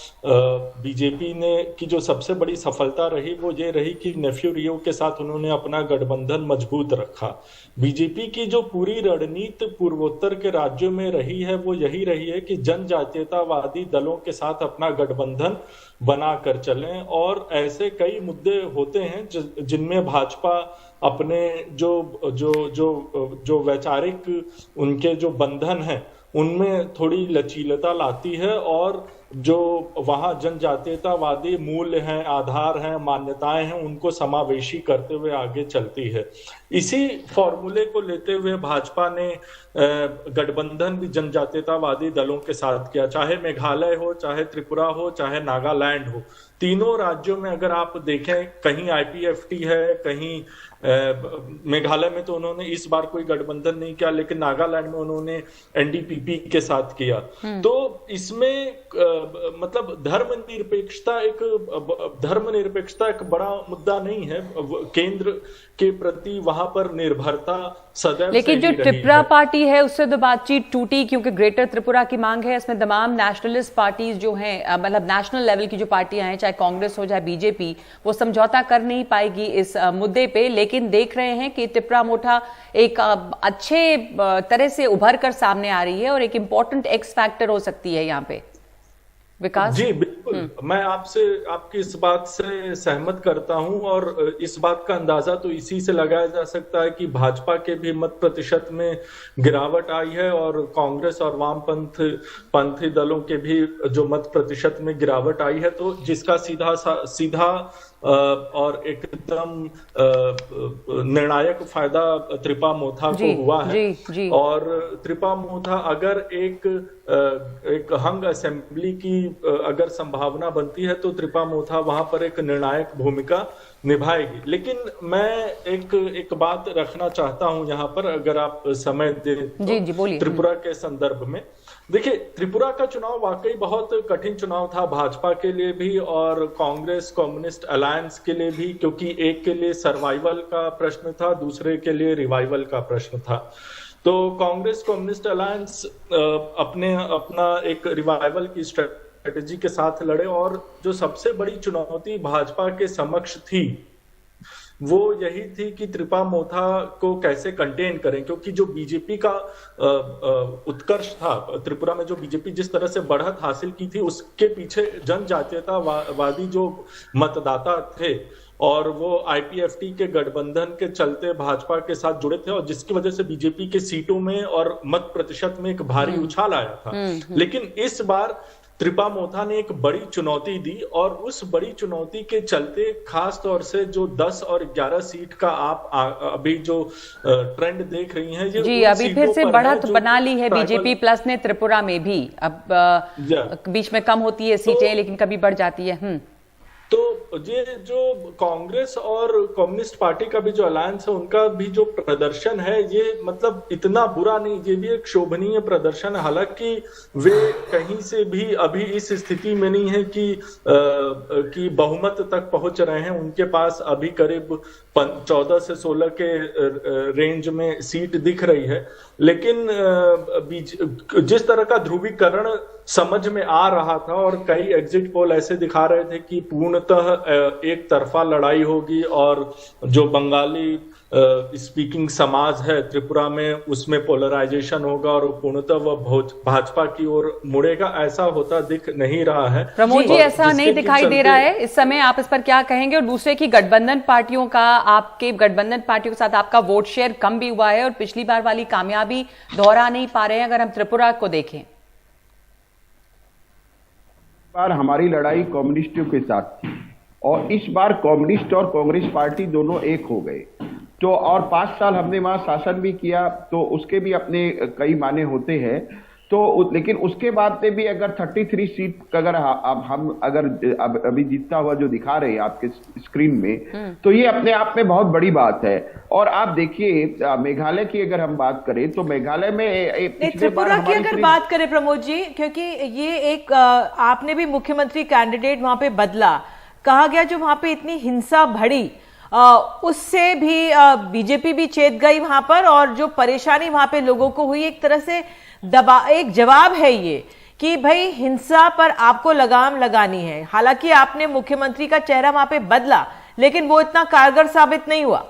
बीजेपी ने की जो सबसे बड़ी सफलता रही वो ये रही कि नेफ्यू रियो के साथ उन्होंने अपना गठबंधन मजबूत रखा। बीजेपी की जो पूरी रणनीति पूर्वोत्तर के राज्यों में रही है वो यही रही है कि जनजातीयतावादी दलों के साथ अपना गठबंधन बना कर चलें, और ऐसे कई मुद्दे होते हैं जिनमें भाजपा अपने जो वैचारिक उनके जो बंधन हैं उनमें थोड़ी लचीलता लाती है, और जो वहाँ जनजातीयतावादी मूल्य हैं, आधार हैं, मान्यताएं हैं, उनको समावेशी करते हुए आगे चलती है। इसी फॉर्मूले को लेते हुए भाजपा ने गठबंधन भी जनजातीयतावादी दलों के साथ किया, चाहे मेघालय हो, चाहे त्रिपुरा हो, चाहे नागालैंड हो। तीनों राज्यों में अगर आप देखें, कहीं आईपीएफटी है, कहीं मेघालय में तो उन्होंने इस बार कोई गठबंधन नहीं किया, लेकिन नागालैंड में उन्होंने एनडीपीपी के साथ किया। तो इसमें मतलब धर्मनिरपेक्षता एक बड़ा मुद्दा नहीं है। केंद्र के प्रति वहां पर निर्भरता सदैव, लेकिन जो त्रिपुरा पार्टी है उससे तो बातचीत टूटी, क्योंकि ग्रेटर त्रिपुरा की मांग है, इसमें तमाम नेशनलिस्ट पार्टीज जो हैं, मतलब नेशनल लेवल की जो पार्टियां हैं, चाहे चाहे कांग्रेस हो चाहे बीजेपी, वो समझौता कर नहीं पाएगी इस मुद्दे पे। लेकिन देख रहे हैं कि त्रिपुरा मोथा एक अच्छे तरह से उभर कर सामने आ रही है और एक इंपॉर्टेंट एक्स फैक्टर हो सकती है यहाँ पे। विकास जी बिल्कुल, मैं आपकी इस बात से सहमत करता हूं और इस बात का अंदाजा तो इसी से लगाया जा सकता है कि भाजपा के भी मत प्रतिशत में गिरावट आई है और कांग्रेस और वामपंथी दलों के भी जो मत प्रतिशत में गिरावट आई है, तो जिसका सीधा और एकदम निर्णायक फायदा त्रिपा मोथा को हुआ है। जी। और त्रिपा मोथा अगर एक हंग असेंबली की अगर संभावना बनती है तो त्रिपा मोथा वहां पर एक निर्णायक भूमिका निभाएगी। लेकिन मैं एक बात रखना चाहता हूं यहाँ पर, अगर आप समय दें तो। जी बोलिए। त्रिपुरा के संदर्भ में देखिए, त्रिपुरा का चुनाव वाकई बहुत कठिन चुनाव था भाजपा के लिए भी और कांग्रेस कम्युनिस्ट अलायंस के लिए भी, क्योंकि एक के लिए सर्वाइवल का प्रश्न था, दूसरे के लिए रिवाइवल का प्रश्न था। तो कांग्रेस कम्युनिस्ट अलायंस अपना एक रिवाइवल की स्ट्रेटेजी के साथ लड़े और जो सबसे बड़ी चुनौती भाजपा के समक्ष थी वो यही थी कि त्रिपा मोथा को कैसे कंटेन करें, क्योंकि जो बीजेपी का उत्कर्ष था त्रिपुरा में, जो बीजेपी जिस तरह से बढ़त हासिल की थी, उसके पीछे जनजातीयतावादी जो मतदाता थे और वो आईपीएफटी के गठबंधन के चलते भाजपा के साथ जुड़े थे और जिसकी वजह से बीजेपी के सीटों में और मत प्रतिशत में एक भारी उछाल आया था। लेकिन इस बार त्रिपा मोथा ने एक बड़ी चुनौती दी और उस बड़ी चुनौती के चलते खास तौर से जो 10 और 11 सीट का आप अभी जो ट्रेंड देख रही हैं, ये जी अभी फिर से बढ़त बना ली है बीजेपी प्लस ने त्रिपुरा में भी। अब बीच में कम होती है सीटें लेकिन कभी बढ़ जाती है। तो ये जो कांग्रेस और कम्युनिस्ट पार्टी का भी जो अलायंस है, उनका भी जो प्रदर्शन है, ये मतलब इतना बुरा नहीं, ये भी एक शोभनीय प्रदर्शन है। हालांकि वे कहीं से भी अभी इस स्थिति में नहीं है कि बहुमत तक पहुंच रहे हैं। उनके पास अभी करीब 14 से 16 के रेंज में सीट दिख रही है। लेकिन जिस तरह का ध्रुवीकरण समझ में आ रहा था और कई एग्जिट पोल ऐसे दिखा रहे थे कि पूर्णतः एक तरफा लड़ाई होगी और जो बंगाली स्पीकिंग समाज है त्रिपुरा में, उसमें पोलराइजेशन होगा और पूर्णतः वह भाजपा की ओर मुड़ेगा, ऐसा होता दिख नहीं रहा है। प्रमोद जी, ऐसा नहीं दिखाई दे रहा है इस समय, आप इस पर क्या कहेंगे? और दूसरे की गठबंधन पार्टियों का, आपके गठबंधन पार्टियों के साथ आपका वोट शेयर कम भी हुआ है और पिछली बार वाली कामयाबी दोहरा नहीं पा रहे हैं अगर हम त्रिपुरा को देखें। बार हमारी लड़ाई कम्युनिस्टों के साथ थी और इस बार कम्युनिस्ट और कांग्रेस पार्टी दोनों एक हो गए। तो और 5 साल हमने वहां शासन भी किया तो उसके भी अपने कई माने होते हैं। तो लेकिन उसके बाद में भी अगर 33 सीट अगर हम अभी जीतता हुआ जो दिखा रहे हैं आपके स्क्रीन में, तो ये अपने आप में बहुत बड़ी बात है। और आप देखिए मेघालय की अगर हम बात करें तो मेघालय में त्रिपुरा की अगर बात करें प्रमोद जी, क्योंकि ये एक आपने भी मुख्यमंत्री कैंडिडेट वहां पे बदला, कहा गया जो वहां पे इतनी हिंसा बढ़ी उससे भी बीजेपी भी चेत गई वहां पर, और जो परेशानी वहां पे लोगों को हुई, एक तरह से एक जवाब है ये कि भाई हिंसा पर आपको लगाम लगानी है। हालांकि आपने मुख्यमंत्री का चेहरा वहां पे बदला लेकिन वो इतना कारगर साबित नहीं हुआ।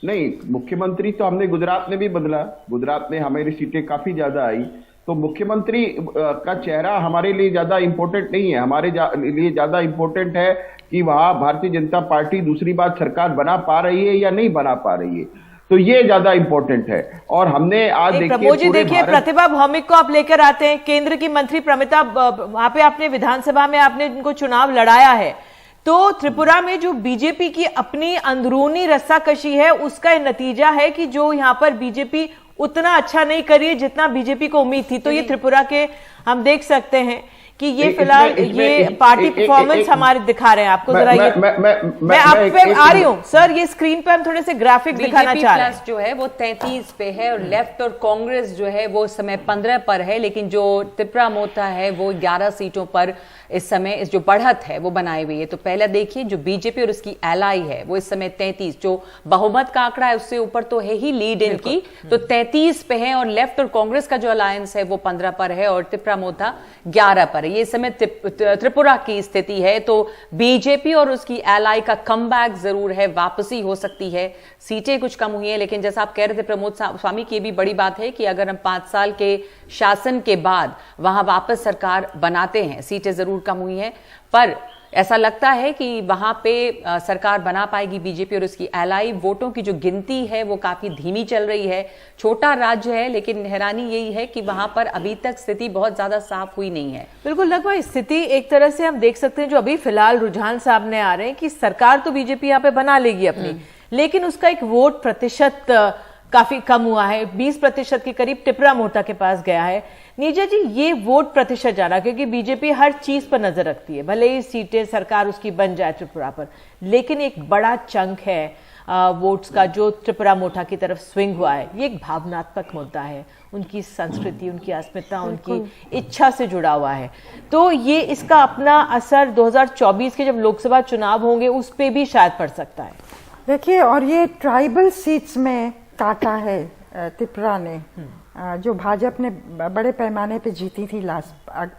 नहीं, मुख्यमंत्री तो हमने गुजरात में भी बदला, गुजरात में हमारी सीटें काफी ज्यादा आई। तो मुख्यमंत्री का चेहरा हमारे लिए ज्यादा इंपॉर्टेंट नहीं है, हमारे लिए ज्यादा इंपॉर्टेंट है कि वहां भारतीय जनता पार्टी दूसरी बात सरकार बना पा रही है या नहीं बना पा रही है, तो ये ज्यादा इंपॉर्टेंट है। और हमने आज देखिए प्रतिभा भौमिक को आप लेकर आते हैं, केंद्र की मंत्री प्रमिता, वहां पे आपने विधानसभा में आपने उनको चुनाव लड़ाया है। तो त्रिपुरा में जो बीजेपी की अपनी अंदरूनी रस्साकशी है उसका नतीजा है कि जो यहाँ पर बीजेपी उतना अच्छा नहीं करी है जितना बीजेपी को उम्मीद थी। तो ये त्रिपुरा के हम देख सकते हैं कि ये फिलहाल ये पार्टी परफॉर्मेंस हमारे दिखा रहे हैं आपको। जरा ये मैं आप पे आ रही हूँ सर, ये स्क्रीन पे हम थोड़े से ग्राफिक दिखाना चाह रहे हैं। जो है वो 33 पे है और लेफ्ट और कांग्रेस जो है वो समय 15 पर है, लेकिन जो त्रिपुरा मोथा है वो 11 सीटों पर इस समय इस जो बढ़त है वो बनाई हुई है। तो पहले देखिए जो बीजेपी और उसकी एलाई है वो इस समय 33, जो बहुमत का आंकड़ा है उससे ऊपर तो है ही लीड इनकी, तो 33 पे है, और लेफ्ट और कांग्रेस का जो अलायंस है वो 15 पर है और त्रिपुरा मोथा 11 पर है। ये इस समय त्रिपुरा की स्थिति है। तो बीजेपी और उसकी एलाई का कमबैक जरूर है, वापसी हो सकती है, सीटें कुछ कम हुई हैं, लेकिन जैसा आप कह रहे थे प्रमोद स्वामी की भी बड़ी बात है कि अगर हम 5 साल के शासन के बाद वहां वापस सरकार बनाते हैं, सीटें जरूर कम हुई हैं, पर ऐसा लगता है कि वहां पे सरकार बना पाएगी बीजेपी और उसकी एलाई। वोटों की जो गिनती है वो काफी धीमी चल रही है। छोटा राज्य है, लेकिन हैरानी यही है कि वहां पर अभी तक स्थिति बहुत ज्यादा साफ हुई नहीं है। बिल्कुल लगभग स्थिति एक तरह से हम देख सकते हैं, जो अभी फिलहाल रुझान सामने आ रहे हैं कि सरकार तो बीजेपी यहाँ पे बना लेगी अपनी, लेकिन उसका एक वोट प्रतिशत काफी कम हुआ है, 20% के करीब त्रिपुरा मोर्चा के पास गया है। नीरजा जी, ये वोट प्रतिशत जाना, क्योंकि बीजेपी हर चीज पर नजर रखती है, भले ही सीटें सरकार उसकी बन जाए त्रिपुरा पर, लेकिन एक बड़ा चंक है वोट्स का जो त्रिपुरा मोर्चा की तरफ स्विंग हुआ है। ये एक भावनात्मक मुद्दा है, उनकी संस्कृति, उनकी अस्मिता, उनकी इच्छा से जुड़ा हुआ है। तो ये इसका अपना असर 2024 के जब लोकसभा चुनाव होंगे उस पर भी शायद पड़ सकता है। देखिए, और ये ट्राइबल सीट्स में काटा है त्रिपुरा ने, जो भाजपा ने बड़े पैमाने पे जीती थी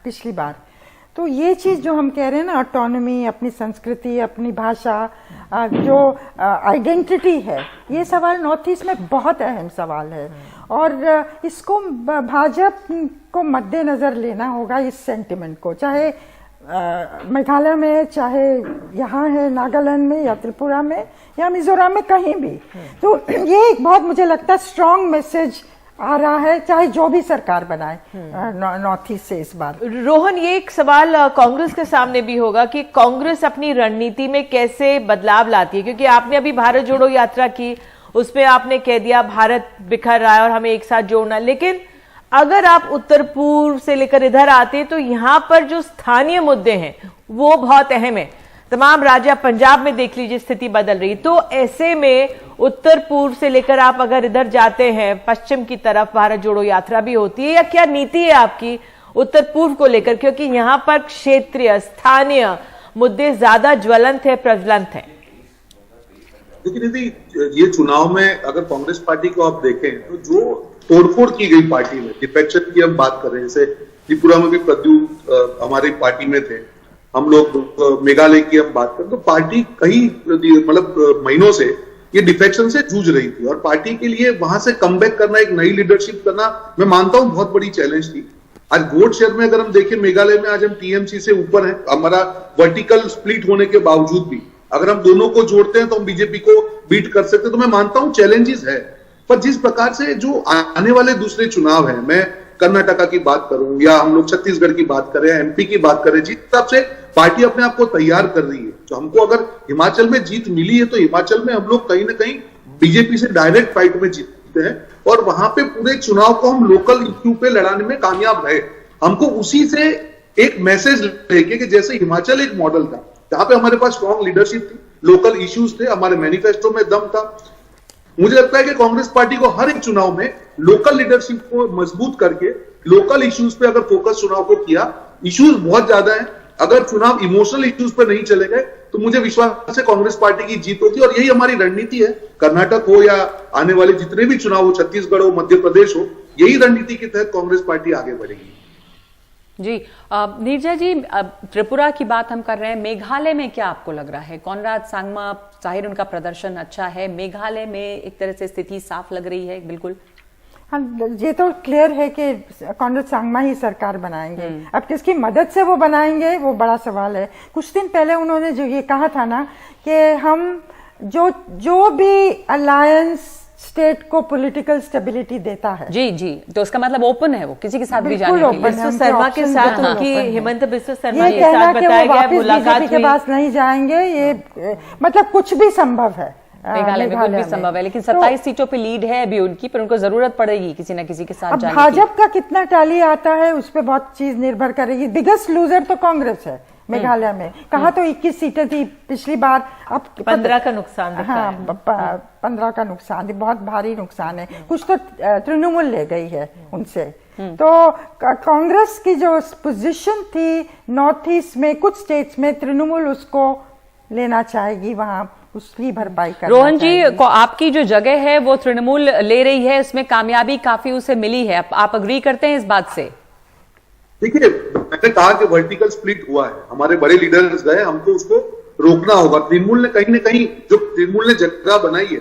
पिछली बार। तो ये चीज जो हम कह रहे हैं ना, ऑटोनॉमी, अपनी संस्कृति, अपनी भाषा, जो आइडेंटिटी है, ये सवाल नॉर्थ ईस्ट में बहुत अहम सवाल है, और इसको भाजपा को मद्देनजर लेना होगा, इस सेंटिमेंट को, चाहे मेघालय में, चाहे यहाँ है नागालैंड में या त्रिपुरा में या मिजोरम में, कहीं भी। तो ये एक बहुत, मुझे लगता है, स्ट्रॉन्ग मैसेज आ रहा है, चाहे जो भी सरकार बनाए नॉर्थ ईस्ट से इस बार। रोहन, ये एक सवाल कांग्रेस के सामने भी होगा कि कांग्रेस अपनी रणनीति में कैसे बदलाव लाती है, क्योंकि आपने अभी भारत जोड़ो यात्रा की, उसमें आपने कह दिया भारत बिखर रहा है और हमें एक साथ जोड़ना, लेकिन अगर आप उत्तर पूर्व से लेकर इधर आते तो यहाँ पर जो स्थानीय मुद्दे हैं वो बहुत अहम है। तमाम राज्य, पंजाब में देख लीजिए स्थिति बदल रही, तो ऐसे में उत्तर पूर्व से लेकर आप अगर इधर जाते हैं पश्चिम की तरफ, भारत जोड़ो यात्रा भी होती है, या क्या नीति है आपकी उत्तर पूर्व को लेकर, क्योंकि यहाँ पर क्षेत्रीय स्थानीय मुद्दे ज्यादा ज्वलंत है, प्रज्वलंत है। देखिए दीदी, ये चुनाव में अगर कांग्रेस पार्टी को आप देखें तो जो तोड़फोड़ की गई पार्टी में, डिफेक्शन की हम बात कर रहे हैं, जैसे त्रिपुरा में भी प्रद्युत हमारी पार्टी में थे, हम लोग मेघालय की हम बात करें तो पार्टी कई मतलब महीनों से ये डिफेक्शन से जूझ रही थी, और पार्टी के लिए वहां से कमबैक करना, एक नई लीडरशिप करना, मैं मानता हूं बहुत बड़ी चैलेंज थी। आज वोट शेयर में अगर हम देखें, मेघालय में आज हम टीएमसी से ऊपर हैं, हमारा वर्टिकल स्प्लिट होने के बावजूद भी अगर हम दोनों को जोड़ते हैं तो हम बीजेपी को बीट कर सकते हैं। तो मैं मानता हूं चैलेंजेस है, पर जिस प्रकार से जो आने वाले दूसरे चुनाव हैं, मैं कर्नाटका की बात करूं या हम लोग छत्तीसगढ़ की बात करें, एमपी की बात करें, जिस हिसाब से पार्टी अपने आप को तैयार कर रही है, तो हमको अगर हिमाचल में जीत मिली है तो हिमाचल में हम लोग कहीं ना कहीं बीजेपी से डायरेक्ट फाइट में जीतते हैं, और वहां पे पूरे चुनाव को हम लोकल इश्यू पे लड़ाने में कामयाब रहे। हमको उसी से एक मैसेज लेके कि जैसे हिमाचल एक मॉडल था जहां पे हमारे पास स्ट्रॉन्ग लीडरशिप थी, लोकल इश्यूज थे, हमारे मैनिफेस्टो में दम था। मुझे लगता है कि कांग्रेस पार्टी को हर एक चुनाव में लोकल लीडरशिप को मजबूत करके लोकल इश्यूज पे अगर फोकस चुनाव को किया, इश्यूज बहुत ज्यादा है, अगर चुनाव इमोशनल इश्यूज पर नहीं चले गए तो मुझे विश्वास है कांग्रेस पार्टी की जीत होती, और यही हमारी रणनीति है। कर्नाटक हो या आने वाले जितने भी चुनाव हो, छत्तीसगढ़ हो, मध्य प्रदेश हो, यही रणनीति के तहत कांग्रेस पार्टी आगे बढ़ेगी। जी नीरजा जी, त्रिपुरा की बात हम कर रहे हैं, मेघालय में क्या आपको लग रहा है? कॉनराड सांगमा, जाहिर उनका प्रदर्शन अच्छा है, मेघालय में एक तरह से स्थिति साफ लग रही है बिल्कुल। हाँ, ये तो क्लियर है कि कॉनराड सांगमा ही सरकार बनाएंगे। अब किसकी मदद से वो बनाएंगे वो बड़ा सवाल है। कुछ दिन पहले उन्होंने जो ये कहा था ना कि हम जो भी अलायंस स्टेट को पॉलिटिकल स्टेबिलिटी देता है, जी जी, तो उसका मतलब ओपन है, वो किसी के साथ भी जाने के लिए। बिस्व शर्मा के साथ उनकी, हेमंत बिस्व शर्मा ये के साथ बताया गया मुलाकात के पास नहीं जाएंगे, ये मतलब कुछ भी संभव है मेघालय में कुछ भी संभव है, लेकिन 27 सीटों पे लीड है अभी उनकी, पर उनको जरूरत पड़ेगी किसी ना किसी के साथ अब जाने की। भाजपा का कितना टाली आता है उस पर बहुत चीज निर्भर करेगी। बिगेस्ट लूजर तो कांग्रेस है मेघालय में। कहा तो 21 सीटें थी पिछली बार, अब 15 का नुकसान दिखा है। हाँ, 15 का नुकसान, बहुत भारी नुकसान है। कुछ तो तृणमूल ले गई है उनसे। तो कांग्रेस की जो पोजीशन थी नॉर्थ ईस्ट में कुछ स्टेट्स में, तृणमूल उसको लेना चाहेगी, वहां उसकी भरपाई करना रोहन जी चाहेगी। को आपकी जो जगह है वो तृणमूल ले रही है, इसमें कामयाबी काफी उसे मिली है, आप अग्री करते हैं इस बात से? देखिए, मैंने कहा कि वर्टिकल स्प्लिट हुआ है, हमारे बड़े लीडर्स गए, हमको उसको रोकना होगा। तृणमूल ने कहीं ना कहीं जो तृणमूल ने जगह बनाई है,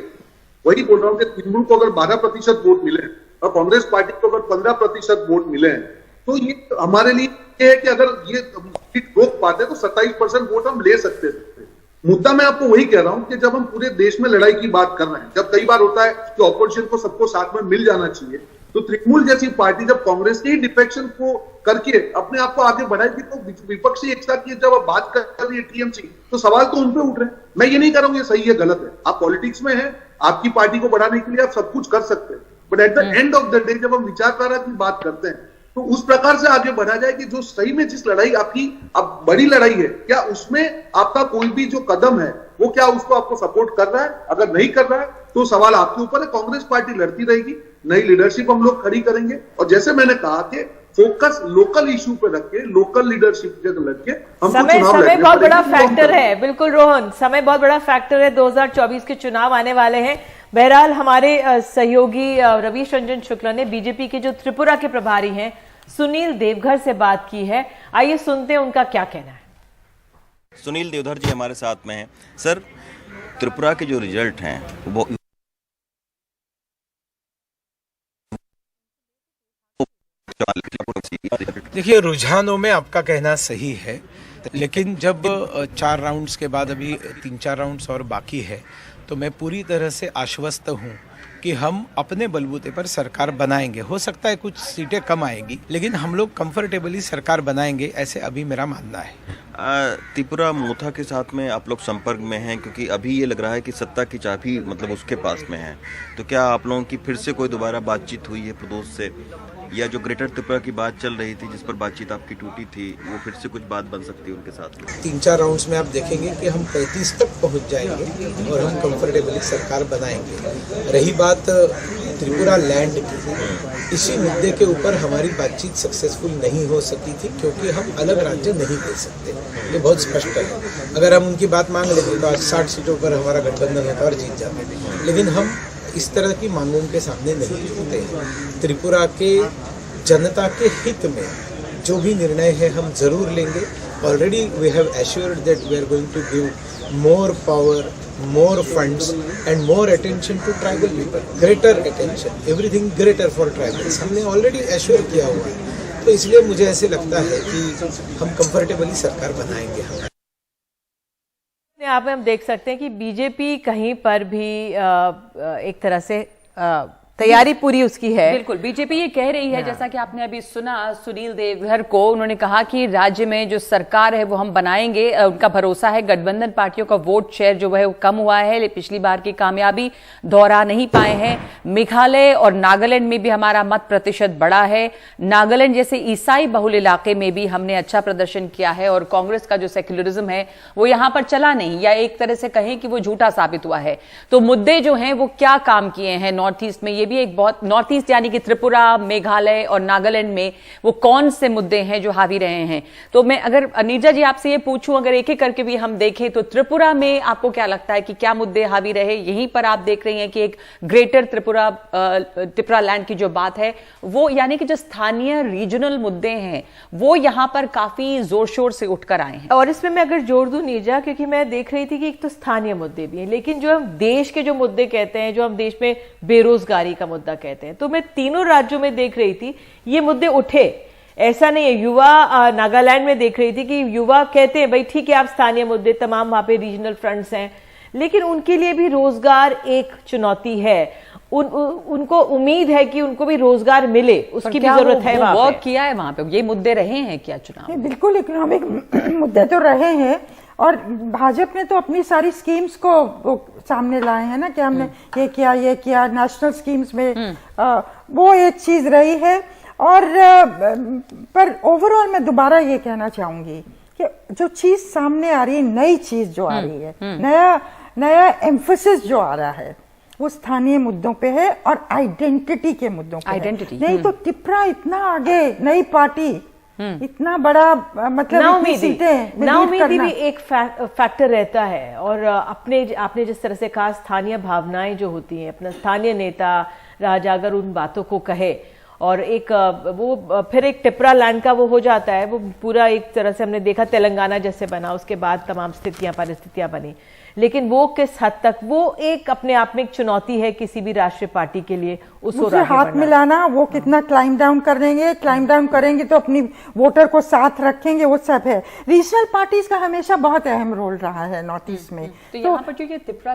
वही बोल रहा हूं कि तृणमूल को अगर 12% वोट मिले और कांग्रेस पार्टी को अगर 15% वोट मिले हैं, तो ये हमारे लिए ये है कि अगर ये सीट रोक पाते तो 27% वोट हम ले सकते थे। मुद्दा मैं आपको वही कह रहा हूं कि जब हम पूरे देश में लड़ाई की बात कर रहे हैं, जब कई बार होता है कि ऑपोजिशन को सबको साथ में मिल जाना चाहिए, तो तृणमूल जैसी पार्टी जब कांग्रेस के ही डिफेक्शन को करके अपने आप को आगे बढ़ाएगी, तो विपक्षी एक साथ जब आप बात कर रही है टीएमसी, तो सवाल तो उन पे उठ रहे हैं। मैं ये नहीं कह रहा हूं ये सही है गलत है, आप पॉलिटिक्स में हैं, आपकी पार्टी को बढ़ाने के लिए आप सब कुछ कर सकते हैं, but at the end of the day जब हम विचारधारा की बात करते हैं तो उस प्रकार से आगे बढ़ा जाए कि जो सही में जिस लड़ाई आपकी अब बड़ी लड़ाई है, क्या उसमें आपका कोई भी जो कदम है वो क्या उसको आपको सपोर्ट कर रहा है? अगर नहीं कर रहा है तो सवाल आपके ऊपर है। कांग्रेस पार्टी लड़ती रहेगी, नई लीडरशिप हम लोग खड़ी करेंगे, और जैसे मैंने कहा कि फोकस लोकल इशू पे रख के, लोकल लीडरशिप के लड़के हमको चुनाव समय लड़ने बहुत बड़ा पड़ेंगे। फैक्टर है। बिल्कुल रोहन, समय बहुत बड़ा फैक्टर है। 2024 के चुनाव आने वाले हैं। बहरहाल हमारे सहयोगी रवीश रंजन शुक्ला ने बीजेपी के जो त्रिपुरा के प्रभारी हैं सुनील देवघर से बात की है। आइए सुनते हैं उनका क्या कहना है। सुनील देवधर जी हमारे साथ में हैं। सर, त्रिपुरा के जो रिजल्ट हैं वो देखिए, रुझानों में आपका कहना सही है, लेकिन जब 4 राउंड्स के बाद अभी 3-4 राउंड्स और बाकी है, तो मैं पूरी तरह से आश्वस्त हूँ कि हम अपने बलबूते पर सरकार बनाएंगे। हो सकता है कुछ सीटें कम आएगी, लेकिन हम लोग कंफर्टेबली सरकार बनाएंगे, ऐसे अभी मेरा मानना है। त्रिपुरा मोथा के साथ में आप लोग संपर्क में हैं, क्योंकि अभी ये लग रहा है कि सत्ता की चाबी मतलब उसके पास में है, तो क्या आप लोगों की फिर से कोई दोबारा बातचीत हुई है प्रदोष से, या जो ग्रेटर त्रिपुरा की बात चल रही थी जिस पर बातचीत आपकी टूटी थी, वो फिर से कुछ बात बन सकती है उनके साथ? 3-4 राउंड्स में आप देखेंगे कि हम 35 तक पहुंच जाएंगे और हम कंफर्टेबली सरकार बनाएंगे। रही बात त्रिपुरा लैंड की, इसी मुद्दे के ऊपर हमारी बातचीत सक्सेसफुल नहीं हो सकी थी, क्योंकि हम अलग राज्य नहीं दे सकते, ये बहुत स्पष्ट है। अगर हम उनकी बात मांग लेते तो आज 60 सीटों पर हमारा गठबंधन होता और जीत जाते, लेकिन हम इस तरह की मांगों के सामने नहीं झुकते हैं। त्रिपुरा के जनता के हित में जो भी निर्णय है हम जरूर लेंगे। Already we have assured that we are going to give more power, more funds and more attention to tribal people, greater attention, everything greater for tribals, हमने ऑलरेडी एश्योर किया हुआ है। तो इसलिए मुझे ऐसे लगता है कि हम कंफर्टेबली सरकार बनाएंगे। आप में हम देख सकते हैं कि बीजेपी कहीं पर भी एक तरह से तैयारी पूरी उसकी है। बिल्कुल, बीजेपी ये कह रही है, जैसा कि आपने अभी सुना सुनील देवघर को, उन्होंने कहा कि राज्य में जो सरकार है वो हम बनाएंगे। उनका भरोसा है, गठबंधन पार्टियों का वोट शेयर जो है वो कम हुआ है, पिछली बार की कामयाबी दोहरा नहीं पाए हैं। मेघालय और नागालैंड में भी हमारा मत प्रतिशत बढ़ा है। नागालैंड जैसे ईसाई बहुल इलाके में भी हमने अच्छा प्रदर्शन किया है, और कांग्रेस का जो सेक्युलरिज्म है वो यहां पर चला नहीं, या एक तरह से कहें कि वो झूठा साबित हुआ है। तो मुद्दे जो हैं वो क्या काम किए हैं नॉर्थ ईस्ट में, ये भी एक बहुत, नॉर्थ ईस्ट यानी कि त्रिपुरा, मेघालय और नागालैंड में वो कौन से मुद्दे हैं जो हावी रहे हैं। तो मैं अगर नीरजा जी आपसे ये पूछूं, अगर एक एक करके भी हम देखें, तो त्रिपुरा में आपको क्या लगता है कि क्या मुद्दे हावी रहे? यहीं पर आप देख रही हैं कि एक ग्रेटर त्रिपुरा लैंड की जो बात है वो, यानी कि जो स्थानीय रीजनल मुद्दे हैं वो यहां पर काफी जोर शोर से उठकर आए हैं। और इसमें मैं अगर जोड़ दूं नीरजा, क्योंकि मैं देख रही थी कि एक तो स्थानीय मुद्दे भी हैं, लेकिन जो हम देश के जो मुद्दे कहते हैं, जो हम देश में बेरोजगारी का मुद्दा कहते हैं, तो मैं तीनों राज्यों में देख रही थी ये मुद्दे उठे। ऐसा नहीं है, युवा नागालैंड में देख रही थी कि युवा कहते हैं भाई ठीक है आप स्थानीय मुद्दे, तमाम वहां पे रीजनल फ्रंट्स हैं, लेकिन उनके लिए भी रोजगार एक चुनौती है। उनको उम्मीद है कि उनको भी रोजगार मिले, उसकी भी जरूरत है। वहां वर्क किया है वहां पे, ये मुद्दे रहे हैं क्या चुनाव? बिल्कुल इकोनॉमिक मुद्दे तो रहे हैं, और भाजपा ने तो अपनी सारी स्कीम्स को वो सामने लाए हैं ना कि हमने ये किया नेशनल स्कीम्स में वो एक चीज रही है। और पर ओवरऑल मैं दोबारा ये कहना चाहूंगी कि जो चीज सामने आ रही है, नई चीज जो आ रही है, नया एम्फोसिस जो आ रहा है वो स्थानीय मुद्दों पे है और आइडेंटिटी के मुद्दों पे आइडेंटिटी नहीं तो टिपरा इतना आगे, नई पार्टी इतना बड़ा मतलब नाउमीदी भी एक फैक्टर रहता है। और आपने जिस तरह से कहा स्थानीय भावनाएं जो होती हैं, अपना स्थानीय नेता राजा अगर उन बातों को कहे और एक वो फिर एक टिपरा लैंड का वो हो जाता है, वो पूरा एक तरह से हमने देखा तेलंगाना जैसे बना, उसके बाद तमाम परिस्थितियां बनी, लेकिन वो किस हद तक वो एक अपने आप में एक चुनौती है किसी भी राष्ट्रीय पार्टी के लिए उसको हाथ मिलाना, वो कितना क्लाइम डाउन करेंगे तो अपनी वोटर को साथ रखेंगे, वो सब है। रीजनल पार्टीज का हमेशा बहुत अहम रोल रहा है नॉर्थ ईस्ट में। तो यहाँ पर जो ये तिपरा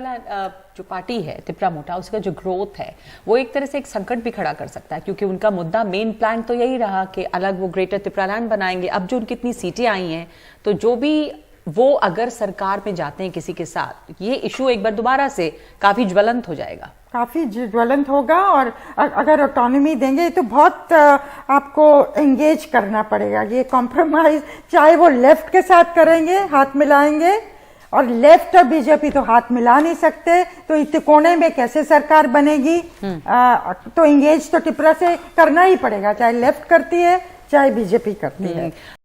जो पार्टी है तिपरा मोटा, उसका जो ग्रोथ है वो एक तरह से एक संकट भी खड़ा कर सकता है, क्योंकि उनका मुद्दा मेन प्लान तो यही रहा कि अलग वो ग्रेटर तिपरा लैंड बनाएंगे। अब जो उनकी इतनी सीटें आई हैं तो जो भी वो अगर सरकार में जाते हैं किसी के साथ, ये इशू एक बार दोबारा से काफी ज्वलंत हो जाएगा, काफी ज्वलंत होगा। और अगर ऑटोनॉमी देंगे तो बहुत आपको एंगेज करना पड़ेगा। ये कॉम्प्रोमाइज चाहे वो लेफ्ट के साथ करेंगे, हाथ मिलाएंगे, और लेफ्ट और बीजेपी तो हाथ मिला नहीं सकते, तो इतने कोने में कैसे सरकार बनेगी? तो एंगेज तो टिपरा से करना ही पड़ेगा, चाहे लेफ्ट करती है चाहे बीजेपी करती है।